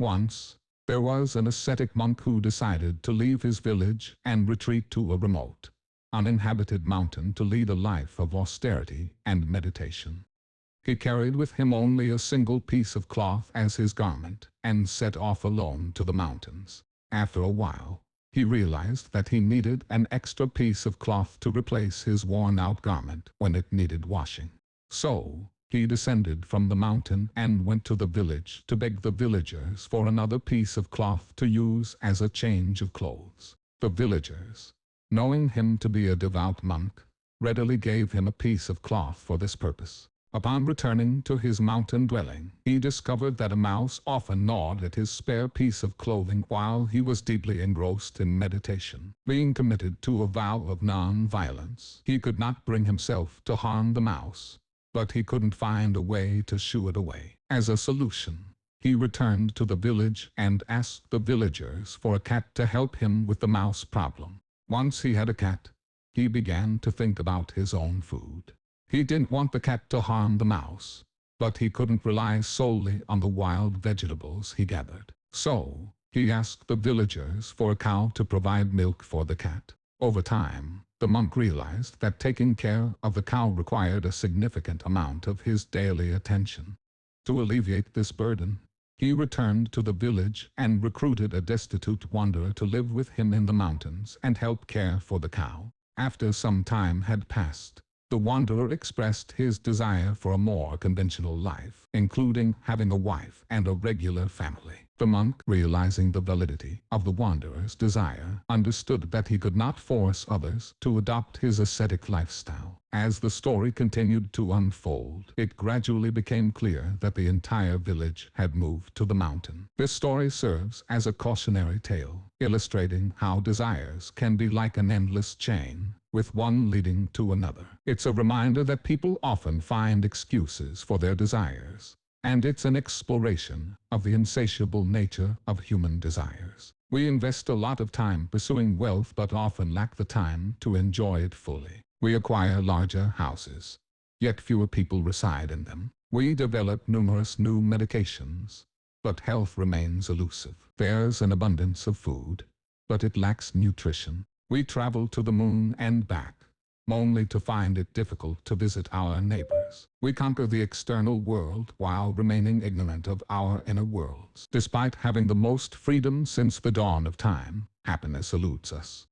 Once, there was an ascetic monk who decided to leave his village and retreat to a remote, uninhabited mountain to lead a life of austerity and meditation. He carried with him only a single piece of cloth as his garment, and set off alone to the mountains. After a while, he realized that he needed an extra piece of cloth to replace his worn-out garment when it needed washing. So, he descended from the mountain and went to the village to beg the villagers for another piece of cloth to use as a change of clothes. The villagers, knowing him to be a devout monk, readily gave him a piece of cloth for this purpose. Upon returning to his mountain dwelling, he discovered that a mouse often gnawed at his spare piece of clothing while he was deeply engrossed in meditation. Being committed to a vow of non-violence, he could not bring himself to harm the mouse, but he couldn't find a way to shoo it away. As a solution, he returned to the village and asked the villagers for a cat to help him with the mouse problem. Once he had a cat, he began to think about his own food. He didn't want the cat to harm the mouse, but he couldn't rely solely on the wild vegetables he gathered. So, he asked the villagers for a cow to provide milk for the cat. Over time, the monk realized that taking care of the cow required a significant amount of his daily attention. To alleviate this burden, he returned to the village and recruited a destitute wanderer to live with him in the mountains and help care for the cow. After some time had passed, the wanderer expressed his desire for a more conventional life, including having a wife and a regular family. The monk, realizing the validity of the wanderer's desire, understood that he could not force others to adopt his ascetic lifestyle. As the story continued to unfold, it gradually became clear that the entire village had moved to the mountain. This story serves as a cautionary tale, illustrating how desires can be like an endless chain, with one leading to another. It's a reminder that people often find excuses for their desires, and it's an exploration of the insatiable nature of human desires. We invest a lot of time pursuing wealth but often lack the time to enjoy it fully. We acquire larger houses, yet fewer people reside in them. We develop numerous new medications, but health remains elusive. There's an abundance of food, but it lacks nutrition. We travel to the moon and back, only to find it difficult to visit our neighbors. We conquer the external world while remaining ignorant of our inner worlds. Despite having the most freedom since the dawn of time, happiness eludes us.